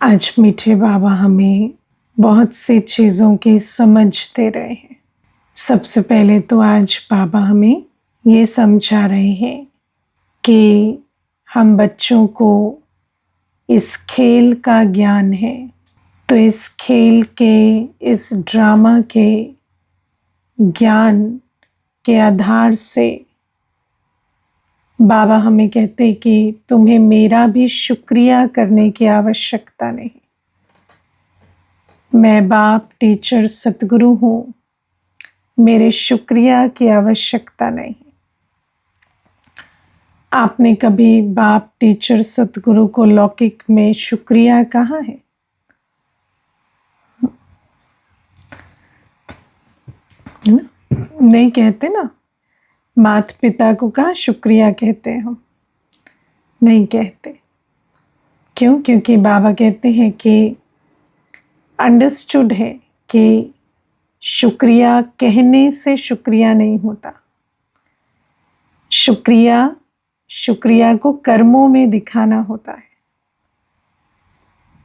आज मीठे बाबा हमें बहुत सी चीज़ों की समझ दे रहे हैं। सबसे पहले तो आज बाबा हमें ये समझा रहे हैं कि हम बच्चों को इस खेल का ज्ञान है, तो इस खेल के, इस ड्रामा के ज्ञान के आधार से बाबा हमें कहते कि तुम्हें मेरा भी शुक्रिया करने की आवश्यकता नहीं। मैं बाप, टीचर, सतगुरु हूँ, मेरे शुक्रिया की आवश्यकता नहीं। आपने कभी बाप, टीचर, सतगुरु को लौकिक में शुक्रिया कहा है? नहीं कहते ना। माता पिता को कहाँ शुक्रिया कहते हैं हम? नहीं कहते। क्यों? क्योंकि बाबा कहते हैं कि अंडरस्टूड है कि शुक्रिया कहने से शुक्रिया नहीं होता। शुक्रिया को कर्मों में दिखाना होता है।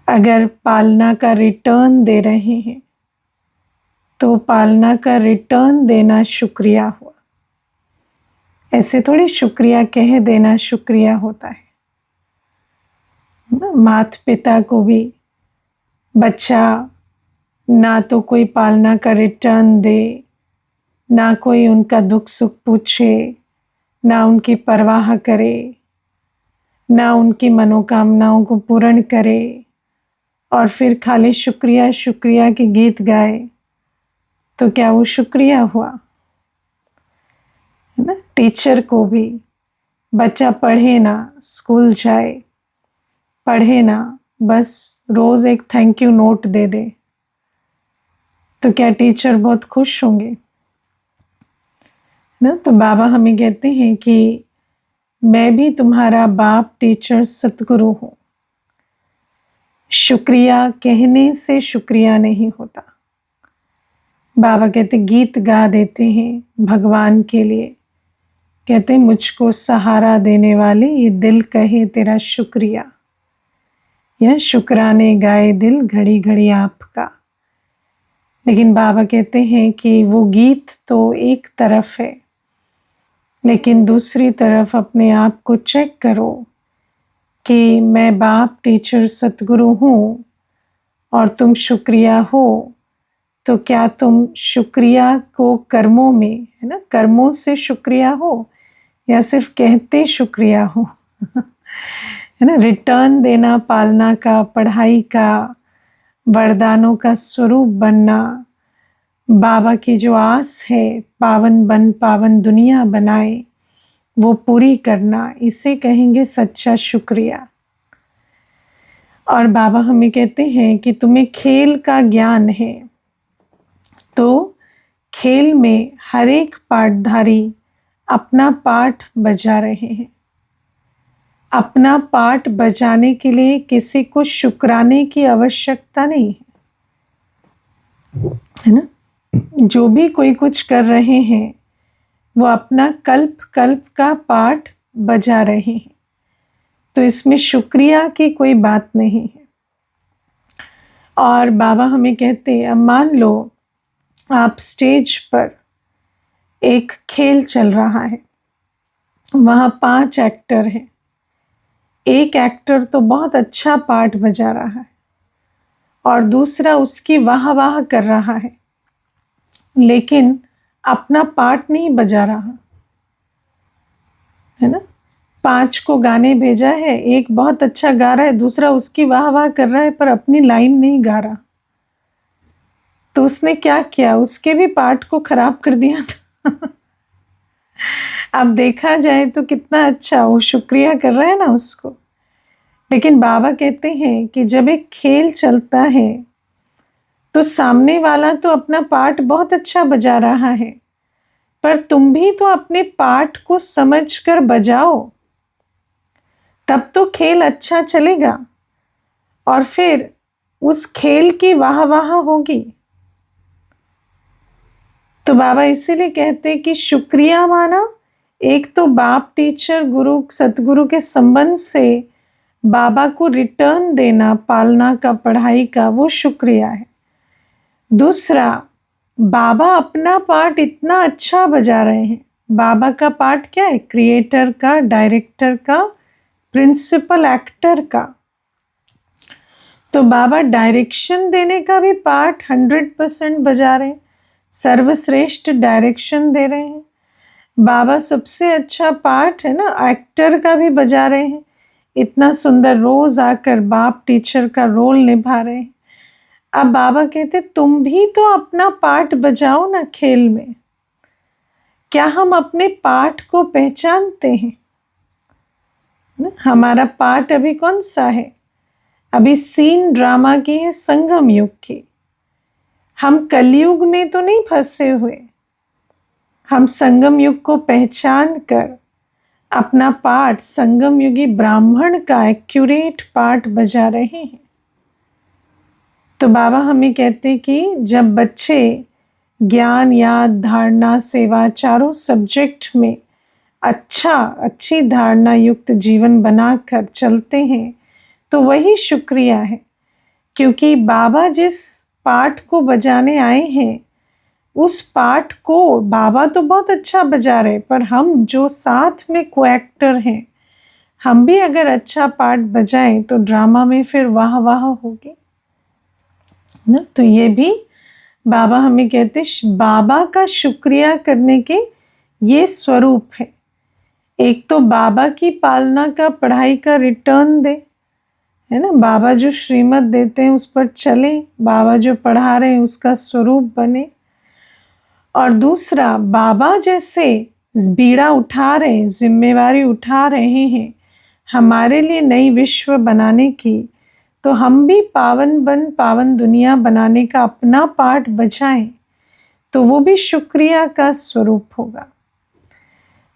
अगर पालना का रिटर्न दे रहे हैं तो पालना का रिटर्न देना शुक्रिया हुआ। ऐसे थोड़ी शुक्रिया कह देना शुक्रिया होता है। माता पिता को भी बच्चा ना तो कोई पालना का रिटर्न दे, ना कोई उनका दुख सुख पूछे, ना उनकी परवाह करे, ना उनकी मनोकामनाओं को पूर्ण करे, और फिर खाली शुक्रिया शुक्रिया के गीत गाए, तो क्या वो शुक्रिया हुआ? है ना? टीचर को भी बच्चा पढ़े ना, स्कूल जाए, पढ़े ना, बस रोज एक थैंक यू नोट दे दे, तो क्या टीचर बहुत खुश होंगे? ना? तो बाबा हमें कहते हैं कि मैं भी तुम्हारा बाप, टीचर, सतगुरु हूं। शुक्रिया कहने से शुक्रिया नहीं होता। बाबा कहते गीत गा देते हैं भगवान के लिए, कहते मुझको सहारा देने वाले ये दिल कहे तेरा शुक्रिया, यह शुक्राने गाए दिल घड़ी घड़ी आपका। लेकिन बाबा कहते हैं कि वो गीत तो एक तरफ है, लेकिन दूसरी तरफ अपने आप को चेक करो कि मैं बाप, टीचर, सतगुरु हूँ और तुम शुक्रिया हो, तो क्या तुम शुक्रिया को कर्मों में, है ना, कर्मों से शुक्रिया हो या सिर्फ कहते शुक्रिया हो? है ना? रिटर्न देना पालना का, पढ़ाई का, वरदानों का स्वरूप बनना, बाबा की जो आस है पावन बन पावन दुनिया बनाए, वो पूरी करना, इसे कहेंगे सच्चा शुक्रिया। और बाबा हमें कहते हैं कि तुम्हें खेल का ज्ञान है, तो खेल में हर एक पाठधारी अपना पाठ बजा रहे हैं। अपना पाठ बजाने के लिए किसी को शुक्राने की आवश्यकता नहीं है ना? जो भी कोई कुछ कर रहे हैं वो अपना कल्प कल्प का पाठ बजा रहे हैं, तो इसमें शुक्रिया की कोई बात नहीं है। और बाबा हमें कहते हैं, अब मान लो आप स्टेज पर एक खेल चल रहा है, वहाँ 5 एक्टर हैं, एक एक्टर तो बहुत अच्छा पाठ बजा रहा है और दूसरा उसकी वाह वाह कर रहा है, लेकिन अपना पाठ नहीं बजा रहा, है ना? 5 को गाने भेजा है, एक बहुत अच्छा गा रहा है, दूसरा उसकी वाह वाह कर रहा है पर अपनी लाइन नहीं गा रहा, तो उसने क्या किया? उसके भी पाठ को खराब कर दिया ना। अब देखा जाए तो कितना अच्छा, वो शुक्रिया कर रहा है ना उसको। लेकिन बाबा कहते हैं कि जब एक खेल चलता है तो सामने वाला तो अपना पाठ बहुत अच्छा बजा रहा है, पर तुम भी तो अपने पाठ को समझकर बजाओ, तब तो खेल अच्छा चलेगा और फिर उस खेल की वाह वाह होगी। तो बाबा इसीलिए कहते हैं कि शुक्रिया माना एक तो बाप, टीचर, गुरु, सतगुरु के संबंध से बाबा को रिटर्न देना पालना का, पढ़ाई का, वो शुक्रिया है। दूसरा, बाबा अपना पार्ट इतना अच्छा बजा रहे हैं। बाबा का पार्ट क्या है? क्रिएटर का, डायरेक्टर का, प्रिंसिपल एक्टर का। तो बाबा डायरेक्शन देने का भी पार्ट 100% बजा रहे हैं, सर्वश्रेष्ठ डायरेक्शन दे रहे हैं। बाबा सबसे अच्छा पार्ट है ना, एक्टर का भी बजा रहे हैं। इतना सुंदर रोज आकर बाप टीचर का रोल निभा रहे हैं। अब बाबा कहते तुम भी तो अपना पार्ट बजाओ ना खेल में। क्या हम अपने पार्ट को पहचानते हैं ना? हमारा पार्ट अभी कौन सा है? अभी सीन ड्रामा की है, संगम युग की। हम कलयुग में तो नहीं फंसे हुए। हम संगम युग को पहचान कर अपना पार्ट, संगम युगी ब्राह्मण का एक्यूरेट पार्ट बजा रहे हैं। तो बाबा हमें कहते कि जब बच्चे ज्ञान, याद, धारणा, सेवा चारों सब्जेक्ट में अच्छी धारणा युक्त जीवन बनाकर चलते हैं तो वही शुक्रिया है। क्योंकि बाबा जिस पार्ट को बजाने आए हैं उस पार्ट को बाबा तो बहुत अच्छा बजा रहे, पर हम जो साथ में को एक्टर हैं, हम भी अगर अच्छा पार्ट बजाएं तो ड्रामा में फिर वाह वाह होगी ना। तो ये भी बाबा हमें कहते बाबा का शुक्रिया करने के ये स्वरूप है। एक तो बाबा की पालना का, पढ़ाई का रिटर्न दे, है ना। बाबा जो श्रीमत देते हैं उस पर चले, बाबा जो पढ़ा रहे हैं उसका स्वरूप बने। और दूसरा, बाबा जैसे बीड़ा उठा रहे हैं, जिम्मेवारी उठा रहे हैं हमारे लिए नई विश्व बनाने की, तो हम भी पावन दुनिया बनाने का अपना पार्ट बजाएं तो वो भी शुक्रिया का स्वरूप होगा।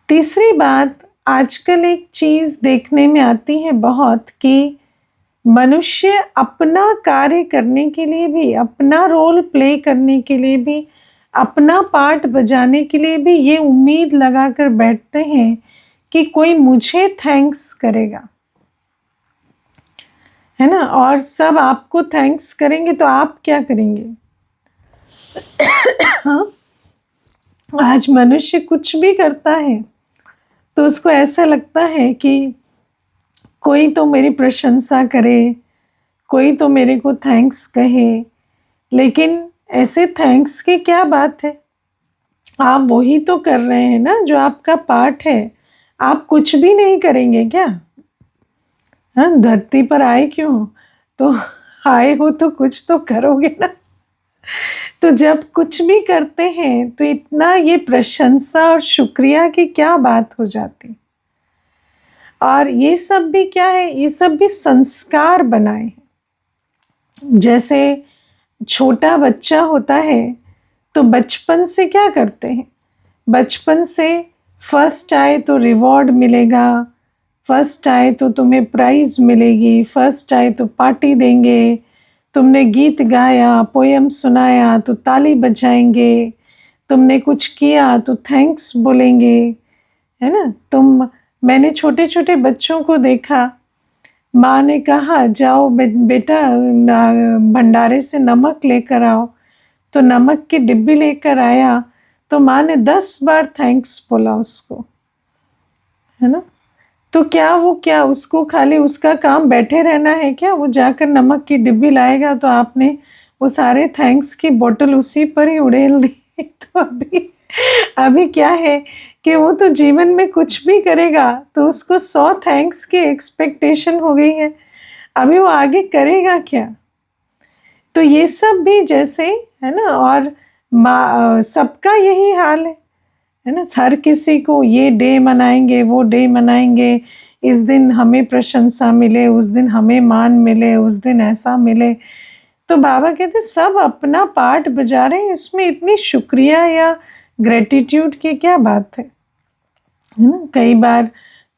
तीसरी बात, आजकल एक चीज देखने में आती है बहुत कि मनुष्य अपना कार्य करने के लिए भी, अपना रोल प्ले करने के लिए भी, अपना पार्ट बजाने के लिए भी ये उम्मीद लगाकर बैठते हैं कि कोई मुझे थैंक्स करेगा, है ना। और सब आपको थैंक्स करेंगे तो आप क्या करेंगे? हाँ? आज मनुष्य कुछ भी करता है तो उसको ऐसा लगता है कि कोई तो मेरी प्रशंसा करे, कोई तो मेरे को थैंक्स कहे। लेकिन ऐसे थैंक्स की क्या बात है? आप वही तो कर रहे हैं ना जो आपका पार्ट है। आप कुछ भी नहीं करेंगे क्या? हाँ, धरती पर आए क्यों? तो आए हो तो कुछ तो करोगे ना। तो जब कुछ भी करते हैं तो इतना ये प्रशंसा और शुक्रिया की क्या बात हो जाती। और ये सब भी क्या है? ये सब भी संस्कार बनाए हैं। जैसे छोटा बच्चा होता है तो बचपन से क्या करते हैं? बचपन से फर्स्ट आए तो रिवॉर्ड मिलेगा, फर्स्ट आए तो तुम्हें प्राइज मिलेगी, फर्स्ट आए तो पार्टी देंगे, तुमने गीत गाया, पोयम सुनाया तो ताली बजाएंगे, तुमने कुछ किया तो थैंक्स बोलेंगे, है ना। मैंने छोटे छोटे बच्चों को देखा, माँ ने कहा जाओ बेटा भंडारे से नमक लेकर आओ, तो नमक की डिब्बी लेकर आया तो माँ ने 10 बार थैंक्स बोला उसको, है ना। तो क्या उसको खाली उसका काम बैठे रहना है क्या? वो जाकर नमक की डिब्बी लाएगा तो आपने वो सारे थैंक्स की बोतल उसी पर ही उड़ेल दी। तो अभी क्या है कि वो तो जीवन में कुछ भी करेगा तो उसको 100 थैंक्स की एक्सपेक्टेशन हो गई है। अभी वो आगे करेगा क्या? तो ये सब भी जैसे, है ना। और सबका यही हाल है ना। हर किसी को ये डे मनाएंगे, वो डे मनाएंगे, इस दिन हमें प्रशंसा मिले, उस दिन हमें मान मिले, उस दिन ऐसा मिले। तो बाबा कहते सब अपना पार्ट बजा रहे हैं, इसमें इतनी शुक्रिया या ग्रेटिट्यूड की क्या बात है ना। कई बार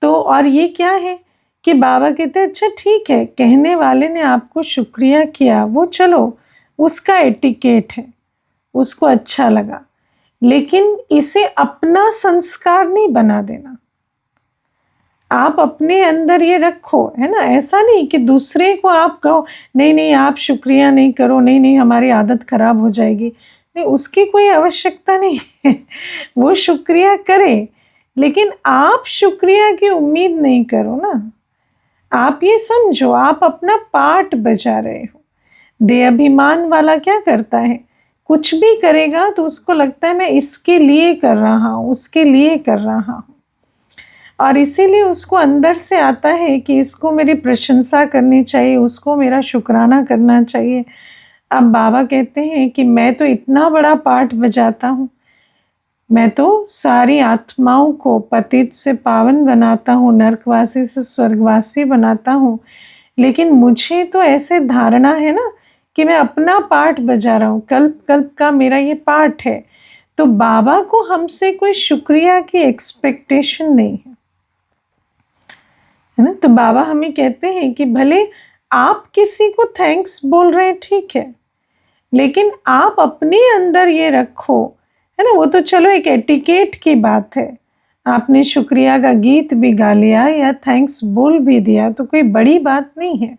तो और ये क्या है कि बाबा कहते हैं अच्छा ठीक है, कहने वाले ने आपको शुक्रिया किया, वो चलो उसका एटिकेट है, उसको अच्छा लगा, लेकिन इसे अपना संस्कार नहीं बना देना। आप अपने अंदर ये रखो, है ना। ऐसा नहीं कि दूसरे को आप कहो नहीं नहीं आप शुक्रिया नहीं करो, नहीं नहीं हमारी आदत खराब हो जाएगी, नहीं उसकी कोई आवश्यकता नहीं है। वो शुक्रिया करे, लेकिन आप शुक्रिया की उम्मीद नहीं करो ना। आप ये समझो आप अपना पार्ट बजा रहे हो। दे अभिमान वाला क्या करता है, कुछ भी करेगा तो उसको लगता है मैं इसके लिए कर रहा हूँ, उसके लिए कर रहा हूँ, और इसीलिए उसको अंदर से आता है कि इसको मेरी प्रशंसा करनी चाहिए, उसको मेरा शुक्राना करना चाहिए। अब बाबा कहते हैं कि मैं तो इतना बड़ा पार्ट बजाता हूँ, मैं तो सारी आत्माओं को पतित से पावन बनाता हूँ, नरकवासी से स्वर्गवासी बनाता हूँ, लेकिन मुझे तो ऐसे धारणा है ना कि मैं अपना पार्ट बजा रहा हूँ, कल्प कल्प का मेरा ये पार्ट है। तो बाबा को हमसे कोई शुक्रिया की एक्सपेक्टेशन नहीं है ना। तो बाबा हमें कहते हैं कि भले आप किसी को थैंक्स बोल रहे हैं, ठीक है, लेकिन आप अपने अंदर ये रखो, है ना। वो तो चलो एक एटिकेट की बात है, आपने शुक्रिया का गीत भी गा लिया या थैंक्स बोल भी दिया तो कोई बड़ी बात नहीं है,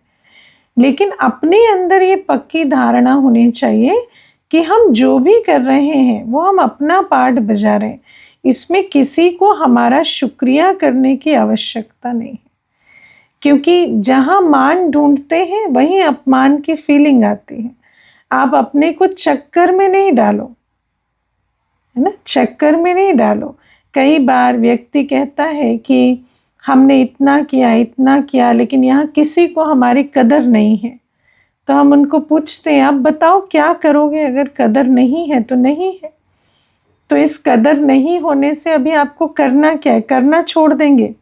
लेकिन अपने अंदर ये पक्की धारणा होनी चाहिए कि हम जो भी कर रहे हैं वो हम अपना पार्ट बजा रहे हैं, इसमें किसी को हमारा शुक्रिया करने की आवश्यकता नहीं है। क्योंकि जहाँ मान ढूंढते हैं वहीं अपमान की फीलिंग आती है। आप अपने को चक्कर में नहीं डालो, है ना, चक्कर में नहीं डालो। कई बार व्यक्ति कहता है कि हमने इतना किया लेकिन यहाँ किसी को हमारी कदर नहीं है, तो हम उनको पूछते हैं आप बताओ क्या करोगे, अगर कदर नहीं है तो नहीं है, तो इस कदर नहीं होने से अभी आपको करना क्या है, करना छोड़ देंगे।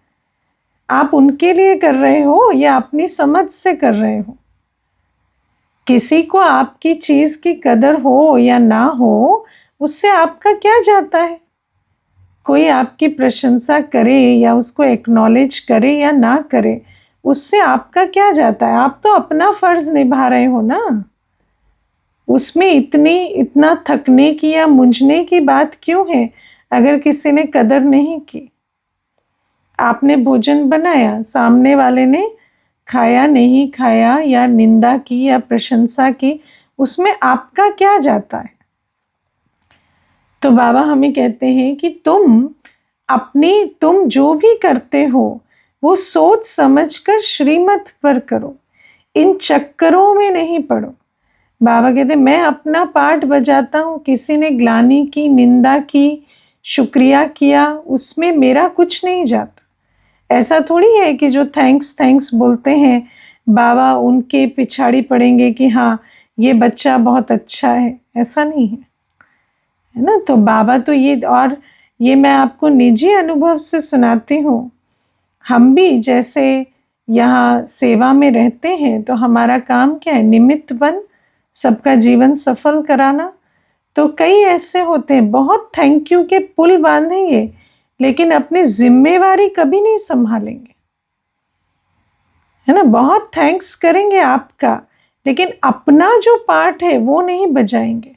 आप उनके लिए कर रहे हो या अपनी समझ से कर रहे हो। किसी को आपकी चीज की कदर हो या ना हो उससे आपका क्या जाता है। कोई आपकी प्रशंसा करे या उसको एक्नॉलेज करे या ना करे, उससे आपका क्या जाता है। आप तो अपना फर्ज निभा रहे हो ना, उसमें इतना थकने की या मुंझने की बात क्यों है अगर किसी ने कदर नहीं की। आपने भोजन बनाया, सामने वाले ने खाया नहीं खाया या निंदा की या प्रशंसा की, उसमें आपका क्या जाता है। तो बाबा हमें कहते हैं कि तुम जो भी करते हो वो सोच समझकर श्रीमत पर करो, इन चक्करों में नहीं पड़ो। बाबा कहते मैं अपना पार्ट बजाता हूँ, किसी ने ग्लानि की, निंदा की, शुक्रिया किया, उसमें मेरा कुछ नहीं जाता। ऐसा थोड़ी है कि जो थैंक्स बोलते हैं बाबा उनके पिछाड़ी पड़ेंगे कि हाँ ये बच्चा बहुत अच्छा है, ऐसा नहीं है, है ना। तो बाबा तो ये मैं आपको निजी अनुभव से सुनाती हूँ। हम भी जैसे यहाँ सेवा में रहते हैं तो हमारा काम क्या है, निमित्त बन सबका जीवन सफल कराना। तो कई ऐसे होते हैं बहुत थैंक यू के पुल बांधेंगे लेकिन अपनी जिम्मेवारी कभी नहीं संभालेंगे, है ना। बहुत थैंक्स करेंगे आपका लेकिन अपना जो पार्ट है वो नहीं बजाएंगे,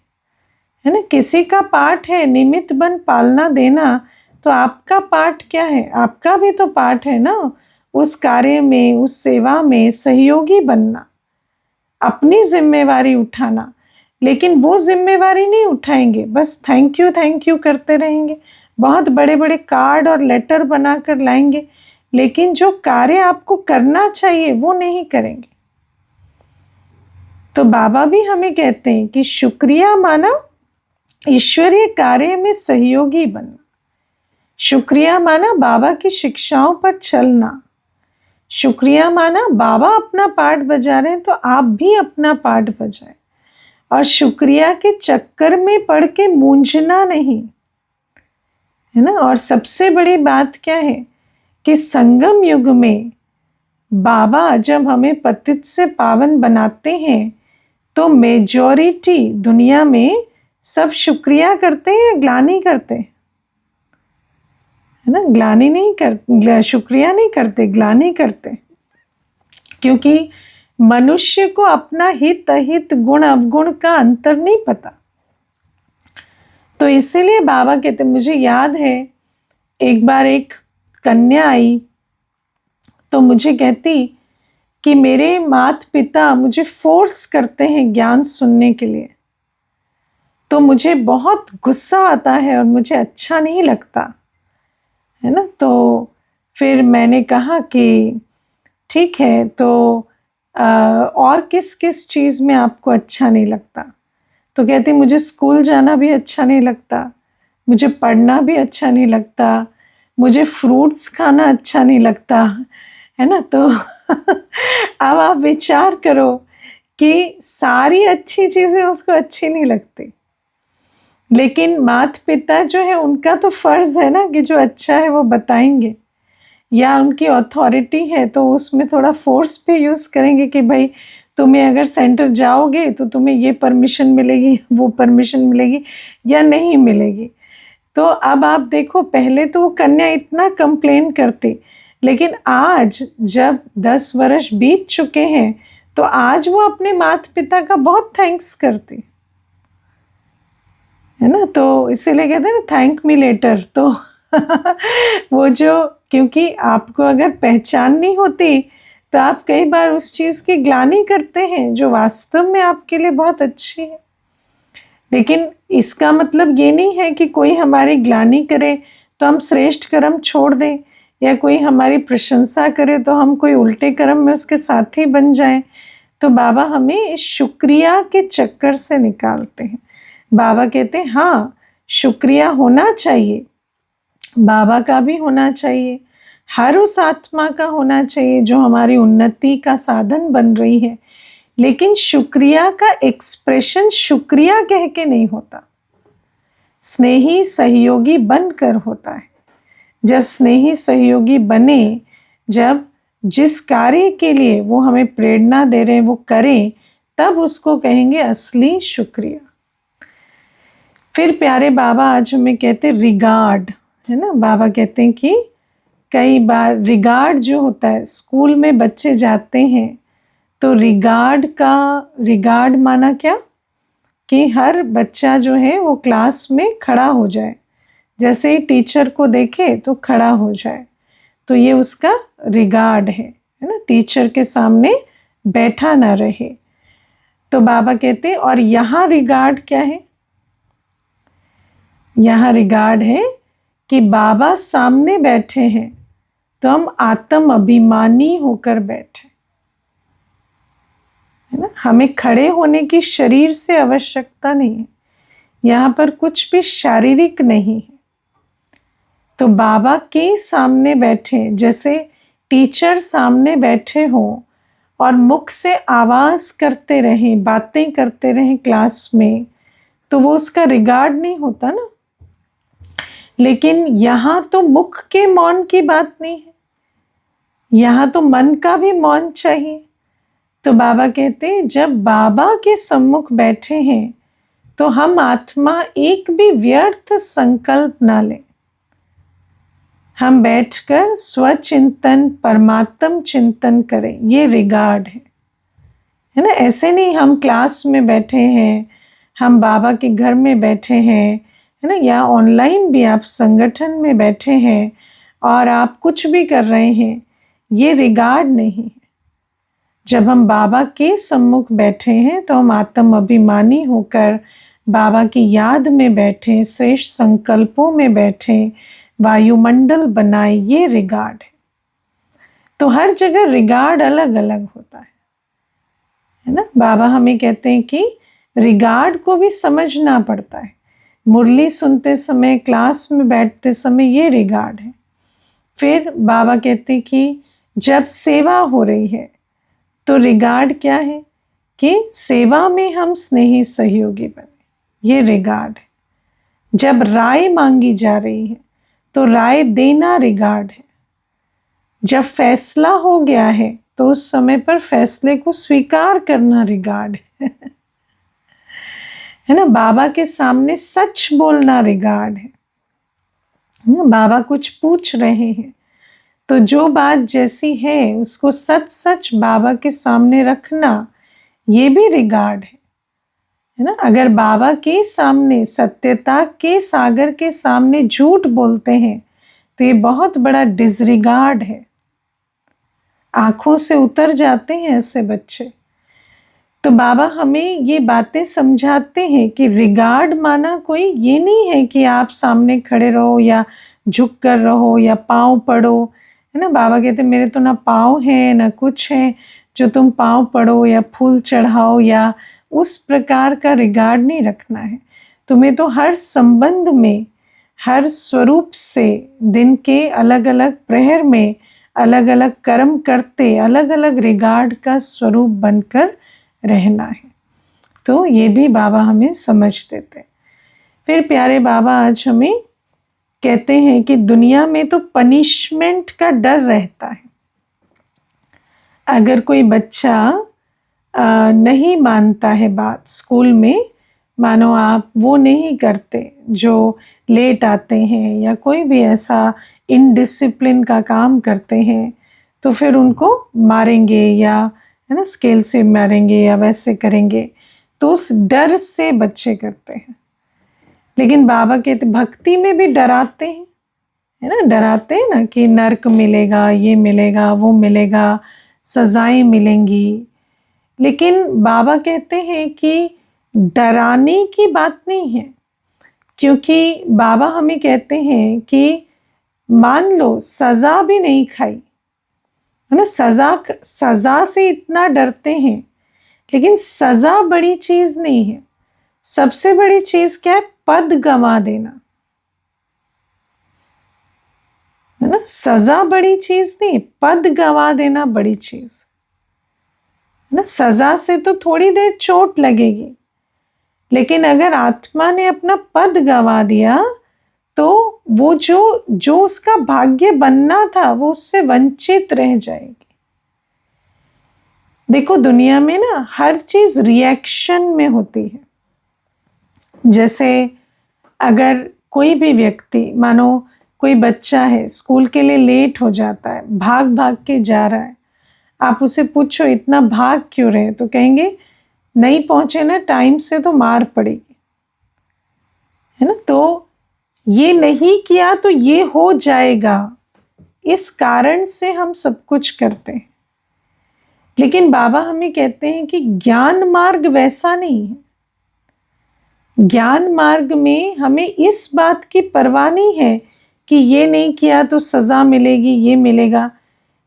है ना। किसी का पार्ट है निमित्त बन पालना देना, तो आपका पार्ट क्या है, आपका भी तो पार्ट है ना उस कार्य में, उस सेवा में सहयोगी बनना, अपनी जिम्मेवारी उठाना। लेकिन वो जिम्मेवारी नहीं उठाएंगे, बस थैंक यू करते रहेंगे, बहुत बड़े बड़े कार्ड और लेटर बनाकर लाएंगे, लेकिन जो कार्य आपको करना चाहिए वो नहीं करेंगे। तो बाबा भी हमें कहते हैं कि शुक्रिया माना ईश्वरीय कार्य में सहयोगी बनना, शुक्रिया माना बाबा की शिक्षाओं पर चलना, शुक्रिया माना बाबा अपना पार्ट बजा रहे हैं तो आप भी अपना पार्ट बजाएं, और शुक्रिया के चक्कर में पड़ के मूंझना नहीं, है ना। और सबसे बड़ी बात क्या है कि संगम युग में बाबा जब हमें पतित से पावन बनाते हैं तो मेजॉरिटी दुनिया में सब शुक्रिया करते हैं या ग्लानि करते हैं, है ना। ग्लानि नहीं करते, शुक्रिया नहीं करते, ग्लानि करते, क्योंकि मनुष्य को अपना हित अहित गुण अवगुण का अंतर नहीं पता। तो इसीलिए बाबा कहते, मुझे याद है एक बार एक कन्या आई तो मुझे कहती कि मेरे माता पिता मुझे फोर्स करते हैं ज्ञान सुनने के लिए, तो मुझे बहुत गुस्सा आता है और मुझे अच्छा नहीं लगता, है ना। तो फिर मैंने कहा कि ठीक है, तो और किस किस चीज़ में आपको अच्छा नहीं लगता? तो कहती मुझे स्कूल जाना भी अच्छा नहीं लगता, मुझे पढ़ना भी अच्छा नहीं लगता, मुझे फ्रूट्स खाना अच्छा नहीं लगता, है ना। तो अब आप विचार करो कि सारी अच्छी चीज़ें उसको अच्छी नहीं लगती, लेकिन माता पिता जो है उनका तो फ़र्ज़ है ना कि जो अच्छा है वो बताएंगे, या उनकी अथॉरिटी है तो उसमें थोड़ा फोर्स भी यूज़ करेंगे कि भाई तुम्हें अगर सेंटर जाओगे तो तुम्हें ये परमिशन मिलेगी, वो परमिशन मिलेगी या नहीं मिलेगी। तो अब आप देखो, पहले तो वो कन्या इतना कंप्लेन करती, लेकिन आज जब 10 वर्ष बीत चुके हैं तो आज वो अपने माता पिता का बहुत थैंक्स करती है ना। तो इसीलिए कहते हैं ना, थैंक मी लेटर। तो वो जो, क्योंकि आपको अगर पहचान नहीं होती तो आप कई बार उस चीज़ की ग्लानि करते हैं जो वास्तव में आपके लिए बहुत अच्छी है, लेकिन इसका मतलब ये नहीं है कि कोई हमारी ग्लानि करे तो हम श्रेष्ठ कर्म छोड़ दें, या कोई हमारी प्रशंसा करे तो हम कोई उल्टे कर्म में उसके साथी बन जाएं। तो बाबा हमें इस शुक्रिया के चक्कर से निकालते हैं। बाबा कहते हैं हाँ, शुक्रिया होना चाहिए, बाबा का भी होना चाहिए, हर उस आत्मा का होना चाहिए जो हमारी उन्नति का साधन बन रही है, लेकिन शुक्रिया का एक्सप्रेशन शुक्रिया कह के नहीं होता, स्नेही सहयोगी बनकर होता है। जब स्नेही सहयोगी बने, जब जिस कार्य के लिए वो हमें प्रेरणा दे रहे हैं वो करें, तब उसको कहेंगे असली शुक्रिया। फिर प्यारे बाबा आज हमें कहते हैं रिगार्ड, है ना। बाबा कहते हैं कि कई बार रिगार्ड जो होता है, स्कूल में बच्चे जाते हैं तो रिगार्ड माना क्या कि हर बच्चा जो है वो क्लास में खड़ा हो जाए, जैसे ही टीचर को देखे तो खड़ा हो जाए, तो ये उसका रिगार्ड है ना, टीचर के सामने बैठा ना रहे। तो बाबा कहते हैं और यहाँ रिगार्ड क्या है? यहाँ रिगार्ड है कि बाबा सामने बैठे हैं तो हम आत्म अभिमानी होकर बैठे, है ना। हमें खड़े होने की शरीर से आवश्यकता नहीं है, यहाँ पर कुछ भी शारीरिक नहीं है। तो बाबा के सामने बैठे, जैसे टीचर सामने बैठे हो और मुख से आवाज करते रहें, बातें करते रहें क्लास में, तो वो उसका रिगार्ड नहीं होता ना। लेकिन यहाँ तो मुख के मौन की बात नहीं है, यहाँ तो मन का भी मौन चाहिए। तो बाबा कहते हैं जब बाबा के सम्मुख बैठे हैं तो हम आत्मा एक भी व्यर्थ संकल्प ना लें, हम बैठकर स्वचिंतन परमात्म चिंतन करें, ये रिगार्ड है ना। ऐसे नहीं हम क्लास में बैठे हैं, हम बाबा के घर में बैठे हैं, है ना, या ऑनलाइन भी आप संगठन में बैठे हैं और आप कुछ भी कर रहे हैं, ये रिगार्ड नहीं है। जब हम बाबा के सम्मुख बैठे हैं तो हम आत्म अभिमानी होकर बाबा की याद में बैठे, श्रेष्ठ संकल्पों में बैठे, वायुमंडल बनाए, ये रिगार्ड है। तो हर जगह रिगार्ड अलग अलग होता है ना। बाबा हमें कहते हैं कि रिगार्ड को भी समझना पड़ता है। मुरली सुनते समय, क्लास में बैठते समय, ये रिगार्ड है। फिर बाबा कहते हैं कि जब सेवा हो रही है तो रिगार्ड क्या है कि सेवा में हम स्नेही सहयोगी बने, ये रिगार्ड है। जब राय मांगी जा रही है तो राय देना रिगार्ड है। जब फैसला हो गया है तो उस समय पर फैसले को स्वीकार करना रिगार्ड है ना। बाबा के सामने सच बोलना रिगार्ड है ना। बाबा कुछ पूछ रहे हैं तो जो बात जैसी है उसको सच सच बाबा के सामने रखना, ये भी रिगार्ड है ना। अगर बाबा के सामने, सत्यता के सागर के सामने झूठ बोलते हैं तो ये बहुत बड़ा डिसरिगार्ड है आंखों से उतर जाते हैं ऐसे बच्चे। तो बाबा हमें ये बातें समझाते हैं कि रिगार्ड माना कोई ये नहीं है कि आप सामने खड़े रहो या झुक कर रहो या पाँव पड़ो, है ना। बाबा कहते मेरे तो ना पाँव है ना कुछ है जो तुम पाँव पड़ो या फूल चढ़ाओ, या उस प्रकार का रिगार्ड नहीं रखना है। तुम्हें तो हर संबंध में, हर स्वरूप से दिन के अलग अलग प्रहर में अलग अलग कर्म करते अलग अलग रिगार्ड का स्वरूप बनकर रहना है। तो ये भी बाबा हमें समझ देते। फिर प्यारे बाबा आज हमें कहते हैं कि दुनिया में तो पनिशमेंट का डर रहता है। अगर कोई बच्चा नहीं मानता है बात स्कूल में, मानो आप वो नहीं करते जो लेट आते हैं या कोई भी ऐसा इनडिसिप्लिन का काम करते हैं, तो फिर उनको मारेंगे या है ना स्केल से मारेंगे या वैसे करेंगे, तो उस डर से बच्चे करते हैं। लेकिन बाबा कहते भक्ति में भी डराते हैं, है ना, डराते हैं ना कि नरक मिलेगा, ये मिलेगा, वो मिलेगा, सजाएं मिलेंगी। लेकिन बाबा कहते हैं कि डराने की बात नहीं है, क्योंकि बाबा हमें कहते हैं कि मान लो सजा भी नहीं खाई, है ना, सजा से इतना डरते हैं, लेकिन सजा बड़ी चीज नहीं है। सबसे बड़ी चीज क्या है? पद गंवा देना, है ना। सजा बड़ी चीज नहीं, पद गंवा देना बड़ी चीज, है ना। सजा से तो थोड़ी देर चोट लगेगी, लेकिन अगर आत्मा ने अपना पद गंवा दिया तो वो जो उसका भाग्य बनना था वो उससे वंचित रह जाएगी। देखो दुनिया में ना हर चीज रिएक्शन में होती है। जैसे अगर कोई भी व्यक्ति, मानो कोई बच्चा है स्कूल के लिए लेट हो जाता है, भाग भाग के जा रहा है, आप उसे पूछो इतना भाग क्यों रहे, तो कहेंगे नहीं पहुंचे ना टाइम से तो मार पड़ेगी, है ना। तो ये नहीं किया तो ये हो जाएगा, इस कारण से हम सब कुछ करते हैं। लेकिन बाबा हमें कहते हैं कि ज्ञान मार्ग वैसा नहीं है। ज्ञान मार्ग में हमें इस बात की परवाह नहीं है कि ये नहीं किया तो सजा मिलेगी, ये मिलेगा।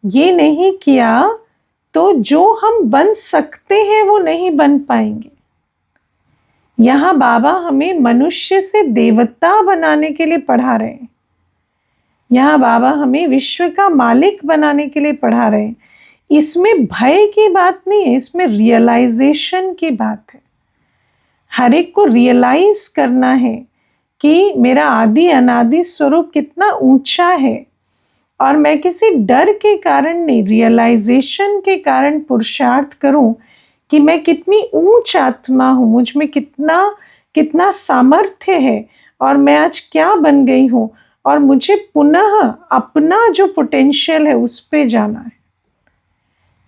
ये नहीं किया तो जो हम बन सकते हैं वो नहीं बन पाएंगे। यहाँ बाबा हमें मनुष्य से देवता बनाने के लिए पढ़ा रहे हैं। यहाँ बाबा हमें विश्व का मालिक बनाने के लिए पढ़ा रहे हैं। इसमें भय की बात नहीं है, इसमें रियलाइजेशन की बात है। हर एक को रियलाइज करना है कि मेरा आदि अनादि स्वरूप कितना ऊंचा है, और मैं किसी डर के कारण नहीं, रियलाइजेशन के कारण पुरुषार्थ करूं कि मैं कितनी ऊंच आत्मा हूं, मुझ में कितना सामर्थ्य है, और मैं आज क्या बन गई हूं, और मुझे पुनः अपना जो पोटेंशियल है उस पे जाना है।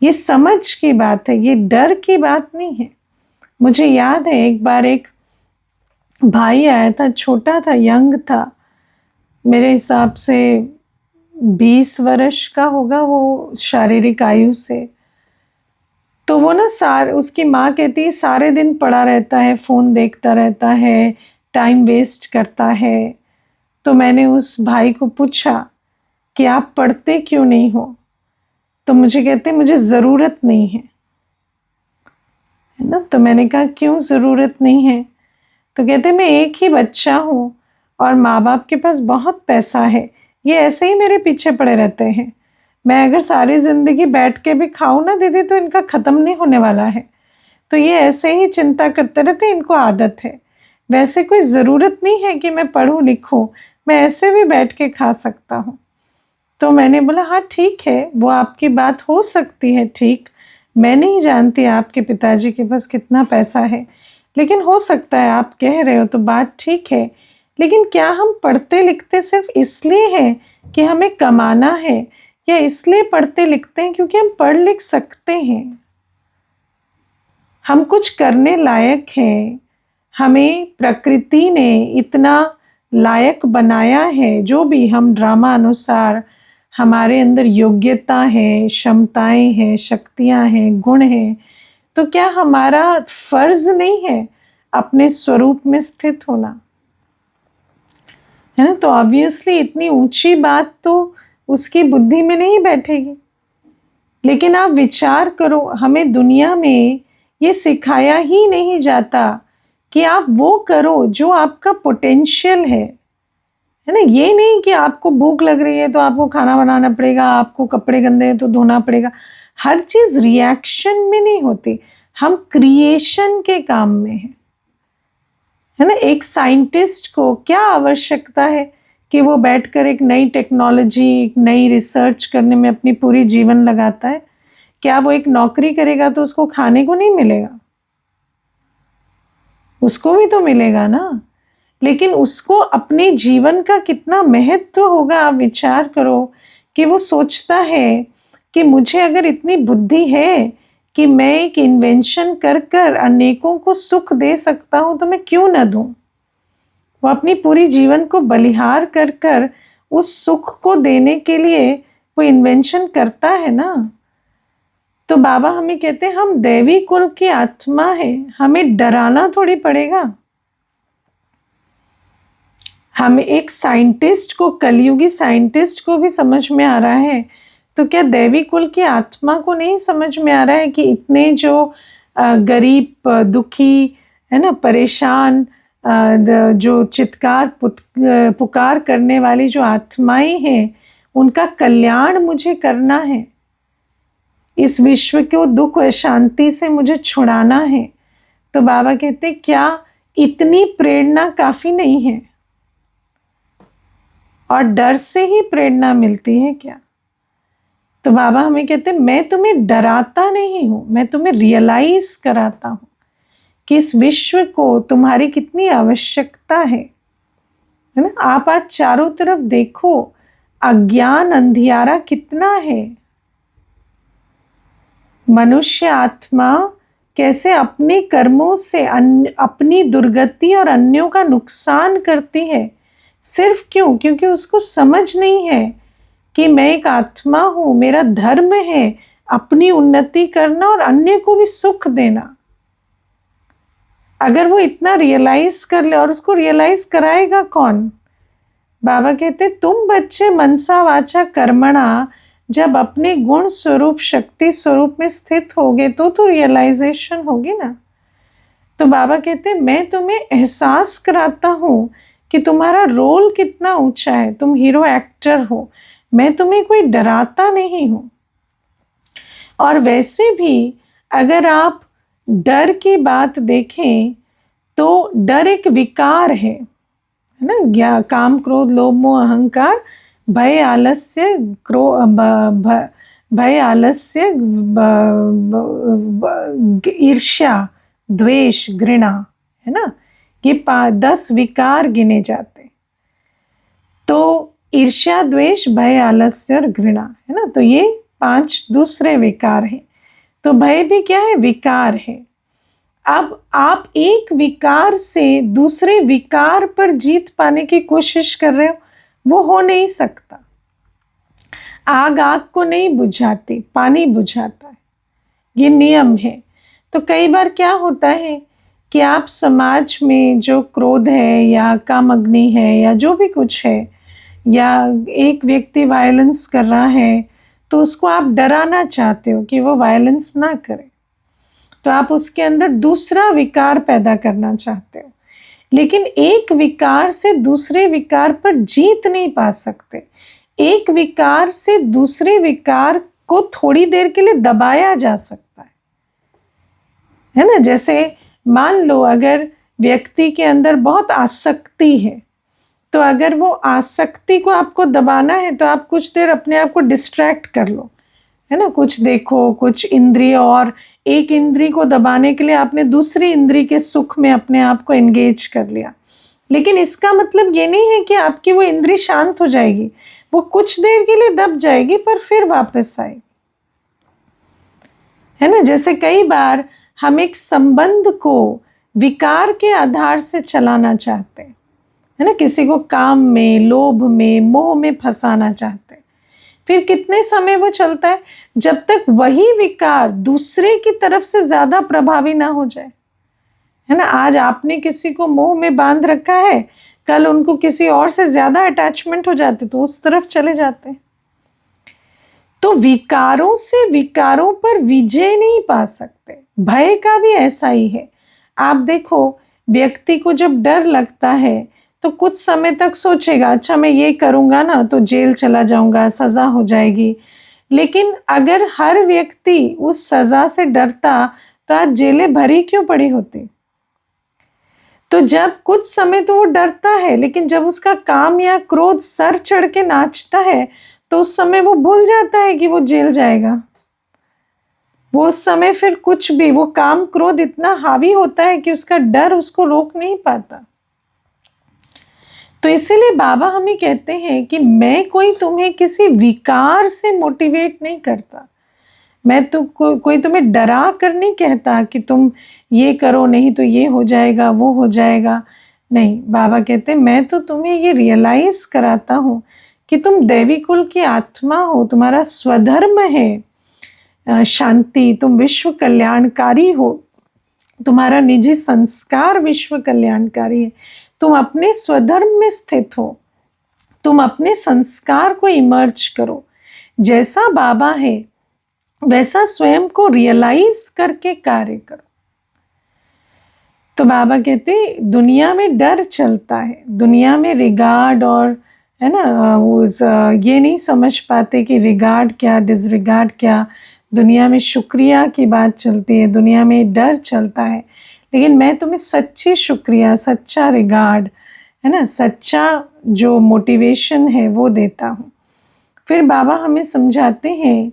ये समझ की बात है, ये डर की बात नहीं है। मुझे याद है एक बार एक भाई आया था, छोटा था, यंग था, मेरे हिसाब से 20 वर्ष का होगा वो शारीरिक आयु से। तो वो ना उसकी माँ कहती है सारे दिन पड़ा रहता है, फ़ोन देखता रहता है, टाइम वेस्ट करता है। तो मैंने उस भाई को पूछा कि आप पढ़ते क्यों नहीं हो, तो मुझे कहते मुझे ज़रूरत नहीं है ना। तो मैंने कहा क्यों ज़रूरत नहीं है, तो कहते मैं एक ही बच्चा हूँ और माँ बाप के पास बहुत पैसा है, ये ऐसे ही मेरे पीछे पड़े रहते हैं। मैं अगर सारी ज़िंदगी बैठ के भी खाऊं ना दीदी तो इनका ख़त्म नहीं होने वाला है, तो ये ऐसे ही चिंता करते रहते, इनको आदत है। वैसे कोई ज़रूरत नहीं है कि मैं पढ़ूं लिखूं, मैं ऐसे भी बैठ के खा सकता हूँ। तो मैंने बोला हाँ ठीक है, वो आपकी बात हो सकती है ठीक, मैं नहीं जानती आपके पिताजी के पास कितना पैसा है, लेकिन हो सकता है आप कह रहे हो तो बात ठीक है। लेकिन क्या हम पढ़ते लिखते सिर्फ इसलिए हैं कि हमें कमाना है, या इसलिए पढ़ते लिखते हैं क्योंकि हम पढ़ लिख सकते हैं, हम कुछ करने लायक हैं, हमें प्रकृति ने इतना लायक बनाया है, जो भी हम ड्रामा अनुसार हमारे अंदर योग्यता है, क्षमताएं हैं, शक्तियां हैं, गुण हैं, तो क्या हमारा फर्ज नहीं है अपने स्वरूप में स्थित होना? है ना? तो ऑब्वियसली इतनी ऊंची बात तो उसकी बुद्धि में नहीं बैठेगी। लेकिन आप विचार करो, हमें दुनिया में ये सिखाया ही नहीं जाता कि आप वो करो जो आपका पोटेंशियल है ना? ये नहीं कि आपको भूख लग रही है तो आपको खाना बनाना पड़ेगा, आपको कपड़े गंदे हैं तो धोना पड़ेगा। हर चीज रिएक्शन में नहीं होती, हम क्रिएशन के काम में है ना? एक साइंटिस्ट को क्या आवश्यकता है कि वो बैठकर एक नई टेक्नोलॉजी, एक नई रिसर्च करने में अपनी पूरी जीवन लगाता है? क्या वो एक नौकरी करेगा तो उसको खाने को नहीं मिलेगा? उसको भी तो मिलेगा ना। लेकिन उसको अपने जीवन का कितना महत्व होगा, आप विचार करो कि वो सोचता है कि मुझे अगर इतनी बुद्धि है कि मैं एक इन्वेंशन कर कर अनेकों को सुख दे सकता हूं तो मैं क्यों ना दूं। वो अपनी पूरी जीवन को बलिहार कर कर उस सुख को देने के लिए वो इन्वेंशन करता है ना। तो बाबा हमें कहते हैं हम दैवी कुल की आत्मा है, हमें डराना थोड़ी पड़ेगा। हम एक साइंटिस्ट को, कलयुगी साइंटिस्ट को भी समझ में आ रहा है, तो क्या दैवी कुल की आत्मा को नहीं समझ में आ रहा है कि इतने जो गरीब, दुखी, है ना, परेशान, जो चित्कार पुकार करने वाली जो आत्माएं हैं, उनका कल्याण मुझे करना है, इस विश्व को दुख और शांति से मुझे छुड़ाना है। तो बाबा कहते क्या इतनी प्रेरणा काफी नहीं है? और डर से ही प्रेरणा मिलती है क्या? तो बाबा हमें कहते हैं मैं तुम्हें डराता नहीं हूं, मैं तुम्हें रियलाइज कराता हूं कि इस विश्व को तुम्हारी कितनी आवश्यकता है ना? आप आज चारों तरफ देखो, अज्ञान अंधियारा कितना है। मनुष्य आत्मा कैसे अपने कर्मों से अपनी दुर्गति और अन्यों का नुकसान करती है। सिर्फ क्यों? क्योंकि उसको समझ नहीं है कि मैं एक आत्मा हूं, मेरा धर्म है अपनी उन्नति करना और अन्य को भी सुख देना। अगर वो इतना रियलाइज कर ले, और उसको रियलाइज कराएगा कौन? बाबा कहते तुम बच्चे मनसा वाचा कर्मणा जब अपने गुण स्वरूप, शक्ति स्वरूप में स्थित होगे तो रियलाइजेशन होगी ना। तो बाबा कहते मैं तुम्हें एहसास कराता हूं कि तुम्हारा रोल कितना ऊंचा है, तुम हीरो एक्टर हो, मैं तुम्हें कोई डराता नहीं हूं। और वैसे भी अगर आप डर की बात देखें तो डर एक विकार है ना? काम, क्रोध, लोभ, मोह, अहंकार, भय, आलस्य, भय, आलस्य, ईर्ष्या, द्वेष, घृणा, है ना? ये 10 विकार गिने जाते। तो ईर्ष्या, द्वेष, भय, आलस्य और घृणा, है ना? तो ये 5 दूसरे विकार हैं। तो भय भी क्या है? विकार है। अब आप एक विकार से दूसरे विकार पर जीत पाने की कोशिश कर रहे हो, वो हो नहीं सकता। आग आग को नहीं बुझाती, पानी बुझाता है, ये नियम है। तो कई बार क्या होता है कि आप समाज में जो क्रोध है या कामअग्नि है या जो भी कुछ है, या एक व्यक्ति वायलेंस कर रहा है तो उसको आप डराना चाहते हो कि वो वायलेंस ना करे, तो आप उसके अंदर दूसरा विकार पैदा करना चाहते हो। लेकिन एक विकार से दूसरे विकार पर जीत नहीं पा सकते। एक विकार से दूसरे विकार को थोड़ी देर के लिए दबाया जा सकता है ना? जैसे मान लो अगर व्यक्ति के अंदर बहुत आसक्ति है, तो अगर वो आसक्ति को आपको दबाना है तो आप कुछ देर अपने आप को डिस्ट्रैक्ट कर लो, है ना? कुछ देखो, कुछ इंद्रिय, और एक इंद्री को दबाने के लिए आपने दूसरी इंद्री के सुख में अपने आप को एंगेज कर लिया। लेकिन इसका मतलब ये नहीं है कि आपकी वो इंद्री शांत हो जाएगी, वो कुछ देर के लिए दब जाएगी पर फिर वापस आएगी, है ना? जैसे कई बार हम एक संबंध को विकार के आधार से चलाना चाहते हैं, है ना? किसी को काम में, लोभ में, मोह में फंसाना चाहते हैं, फिर कितने समय वो चलता है? जब तक वही विकार दूसरे की तरफ से ज्यादा प्रभावी ना हो जाए, है ना। आज आपने किसी को मोह में बांध रखा है, कल उनको किसी और से ज्यादा अटैचमेंट हो जाते तो उस तरफ चले जाते हैं। तो विकारों से विकारों पर विजय नहीं पा सकते। भय का भी ऐसा ही है। आप देखो, व्यक्ति को जब डर लगता है तो कुछ समय तक सोचेगा, अच्छा मैं ये करूंगा ना तो जेल चला जाऊंगा, सजा हो जाएगी। लेकिन अगर हर व्यक्ति उस सजा से डरता तो आज जेलें भरी क्यों पड़ी होती? तो जब कुछ समय तो वो डरता है, लेकिन जब उसका काम या क्रोध सर चढ़ के नाचता है तो उस समय वो भूल जाता है कि वो जेल जाएगा। वो उस समय फिर कुछ भी, वो काम क्रोध इतना हावी होता है कि उसका डर उसको रोक नहीं पाता। तो इसीलिए बाबा हमें कहते हैं कि मैं कोई तुम्हें किसी विकार से मोटिवेट नहीं करता। मैं तो कोई तुम्हें डरा कर नहीं कहता कि तुम ये करो, नहीं तो ये हो जाएगा, वो हो जाएगा। नहीं, बाबा कहते मैं तो तुम्हें ये रियलाइज कराता हूँ कि तुम दैवी कुल की आत्मा हो, तुम्हारा स्वधर्म है शांति, तुम विश्व कल्याणकारी हो, तुम्हारा निजी संस्कार विश्व कल्याणकारी है। तुम अपने स्वधर्म में स्थित हो, तुम अपने संस्कार को इमर्ज करो। जैसा बाबा है वैसा स्वयं को रियलाइज करके कार्य करो। तो बाबा कहते दुनिया में डर चलता है, दुनिया में रिगार्ड और, है ना, ये नहीं समझ पाते कि रिगार्ड क्या, डिसरिगार्ड क्या। दुनिया में शुक्रिया की बात चलती है, दुनिया में डर चलता है। लेकिन मैं तुम्हें सच्ची शुक्रिया, सच्चा रिगार्ड, है ना, सच्चा जो मोटिवेशन है वो देता हूँ। फिर बाबा हमें समझाते हैं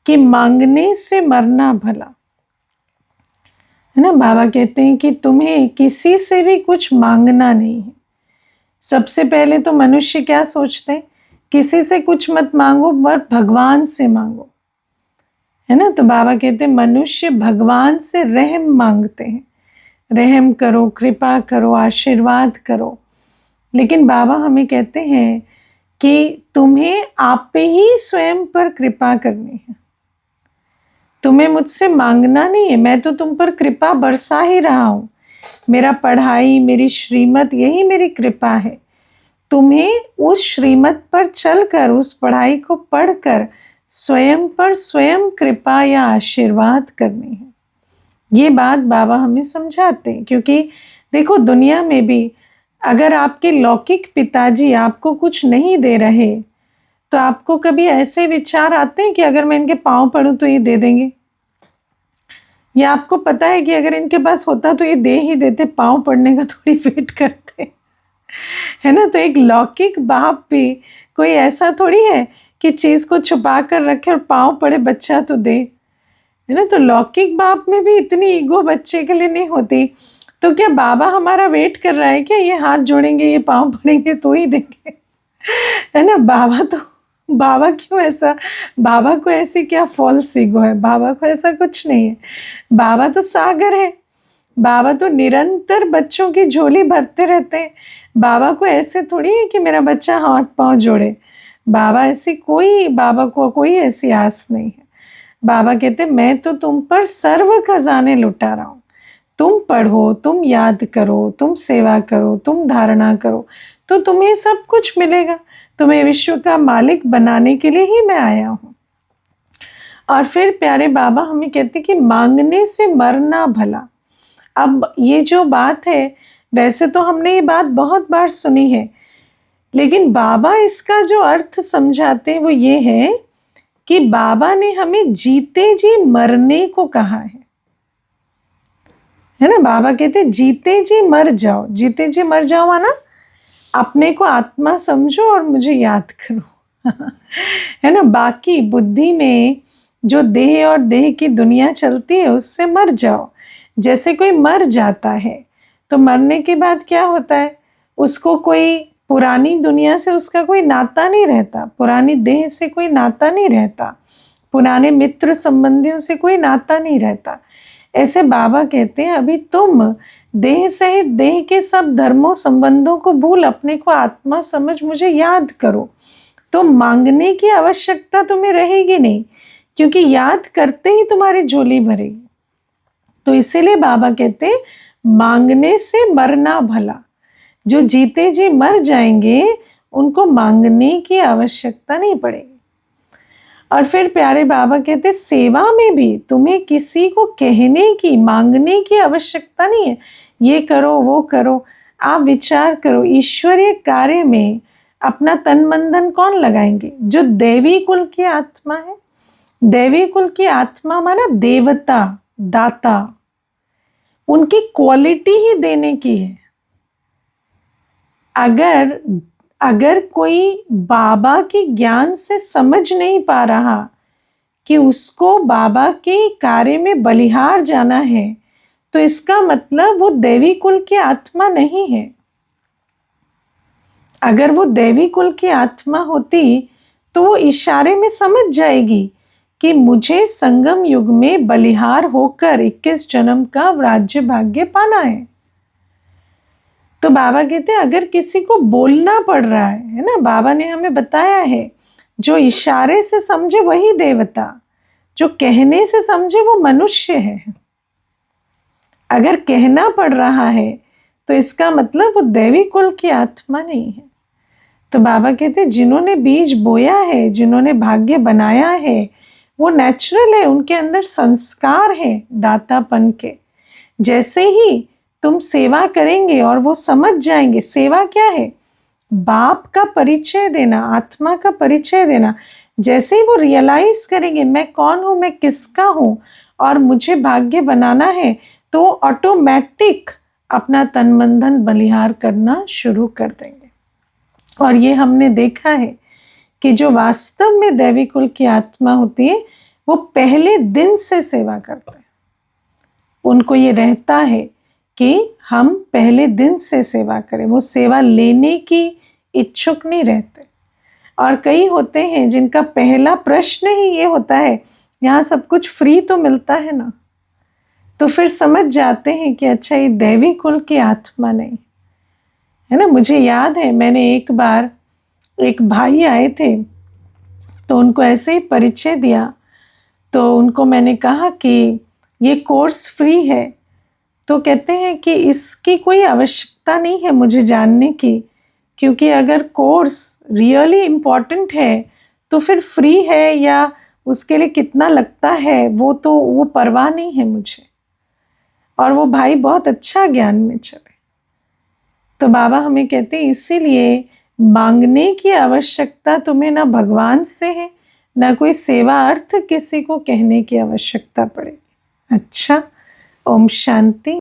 कि मांगने से मरना भला, है ना। बाबा कहते हैं कि तुम्हें किसी से भी कुछ मांगना नहीं है। सबसे पहले तो मनुष्य क्या सोचते हैं, किसी से कुछ मत मांगो, पर भगवान से मांगो, है ना। तो बाबा कहते हैं मनुष्य भगवान से रहम मांगते हैं, रहम करो, कृपा करो, आशीर्वाद करो। लेकिन बाबा हमें कहते हैं कि तुम्हें आप पे ही स्वयं पर कृपा करनी है, तुम्हें मुझसे मांगना नहीं है। मैं तो तुम पर कृपा बरसा ही रहा हूँ। मेरा पढ़ाई, मेरी श्रीमत, यही मेरी कृपा है। तुम्हें उस श्रीमत पर चलकर, उस पढ़ाई को पढ़कर स्वयं पर स्वयं कृपा या आशीर्वाद करनी है। ये बात बाबा हमें समझाते हैं, क्योंकि देखो दुनिया में भी अगर आपके लौकिक पिताजी आपको कुछ नहीं दे रहे तो आपको कभी ऐसे विचार आते हैं कि अगर मैं इनके पाँव पड़ूं तो ये दे देंगे, या आपको पता है कि अगर इनके पास होता तो ये दे ही देते, पाँव पड़ने का थोड़ी वेट करते, है ना। तो एक लौकिक बाप भी कोई ऐसा थोड़ी है कि चीज को छुपा कर रखे और पाँव पड़े बच्चा तो दे, है ना। तो लौकिक बाप में भी इतनी ईगो बच्चे के लिए नहीं होती। तो क्या बाबा हमारा वेट कर रहा है क्या, ये हाथ जोड़ेंगे, ये पाँव पड़ेंगे तो ही देंगे, है ना। बाबा क्यों ऐसा, बाबा को ऐसी क्या फॉल्स ईगो है? बाबा को ऐसा कुछ नहीं है। बाबा तो सागर है, बाबा तो निरंतर बच्चों की झोली भरते रहते हैं। बाबा को ऐसे थोड़ी है कि मेरा बच्चा हाथ पांव जोड़े। बाबा को कोई ऐसी आस नहीं है। बाबा कहते मैं तो तुम पर सर्व खजाने लुटा रहा हूँ। तुम पढ़ो, तुम याद करो, तुम सेवा करो, तुम धारणा करो, तो तुम्हें सब कुछ मिलेगा। तुम्हें विश्व का मालिक बनाने के लिए ही मैं आया हूँ। और फिर प्यारे बाबा हमें कहते कि मांगने से मरना भला। अब ये जो बात है, वैसे तो हमने ये बात बहुत बार सुनी है, लेकिन बाबा इसका जो अर्थ समझाते हैं वो ये है कि बाबा ने हमें जीते जी मरने को कहा है ना। बाबा कहते जीते जी मर जाओ। जीते जी मर जाओ माना अपने को आत्मा समझो और मुझे याद करो, है ना। बाकी बुद्धि में जो देह और देह की दुनिया चलती है उससे मर जाओ। जैसे कोई मर जाता है तो मरने के बाद क्या होता है, उसको कोई पुरानी दुनिया से उसका कोई नाता नहीं रहता, पुरानी देह से कोई नाता नहीं रहता, पुराने मित्र संबंधियों से कोई नाता नहीं रहता। ऐसे बाबा कहते हैं अभी तुम देह सहित देह के सब धर्मों संबंधों को भूल अपने को आत्मा समझ मुझे याद करो, तो मांगने की आवश्यकता तुम्हें रहेगी नहीं, क्योंकि याद करते ही तुम्हारी झोली भरेगी। तो इसीलिए बाबा कहते मांगने से मरना भला। जो जीते जी मर जाएंगे उनको मांगने की आवश्यकता नहीं पड़ेगी। और फिर प्यारे बाबा कहते सेवा में भी तुम्हें किसी को कहने की, मांगने की आवश्यकता नहीं है, ये करो वो करो। आप विचार करो, ईश्वरीय कार्य में अपना तन मन धन कौन लगाएंगे? जो देवी कुल की आत्मा है। देवी कुल की आत्मा माना देवता, दाता, उनकी क्वालिटी ही देने की है। अगर कोई बाबा के ज्ञान से समझ नहीं पा रहा कि उसको बाबा के कार्य में बलिहार जाना है, तो इसका मतलब वो देवी कुल की आत्मा नहीं है। अगर वो देवी कुल की आत्मा होती तो वो इशारे में समझ जाएगी कि मुझे संगम युग में बलिहार होकर 21 जन्म का राज्य भाग्य पाना है। तो बाबा कहते हैं अगर किसी को बोलना पड़ रहा है ना, बाबा ने हमें बताया है जो इशारे से समझे वही देवता, जो कहने से समझे वो मनुष्य है। अगर कहना पड़ रहा है तो इसका मतलब वो देवी कुल की आत्मा नहीं है। तो बाबा कहते हैं जिन्होंने बीज बोया है, जिन्होंने भाग्य बनाया है, वो नेचुरल है, उनके अंदर संस्कार है दातापन के। जैसे ही तुम सेवा करेंगे और वो समझ जाएंगे सेवा क्या है, बाप का परिचय देना, आत्मा का परिचय देना। जैसे ही वो रियलाइज करेंगे मैं कौन हूँ, मैं किसका हूँ और मुझे भाग्य बनाना है, तो ऑटोमेटिक अपना तन मन धन बलिहार करना शुरू कर देंगे। और ये हमने देखा है कि जो वास्तव में दैवी कुल की आत्मा होती है वो पहले दिन से सेवा करते हैं। उनको ये रहता है कि हम पहले दिन से सेवा करें, वो सेवा लेने की इच्छुक नहीं रहते। और कई होते हैं जिनका पहला प्रश्न ही ये होता है यहाँ सब कुछ फ्री तो मिलता है ना, तो फिर समझ जाते हैं कि अच्छा ये दैवी कुल की आत्मा नहीं है ना। मुझे याद है मैंने एक बार एक भाई आए थे तो उनको ऐसे ही परिचय दिया, तो उनको मैंने कहा कि ये कोर्स फ्री है, तो कहते हैं कि इसकी कोई आवश्यकता नहीं है मुझे जानने की, क्योंकि अगर कोर्स रियली इम्पॉर्टेंट है तो फिर फ्री है या उसके लिए कितना लगता है वो परवाह नहीं है मुझे। और वो भाई बहुत अच्छा ज्ञान में चले। तो बाबा हमें कहते हैं इसीलिए मांगने की आवश्यकता तुम्हें ना भगवान से है, ना कोई सेवा अर्थ किसी को कहने की आवश्यकता पड़ेगी। अच्छा, ओम शांति।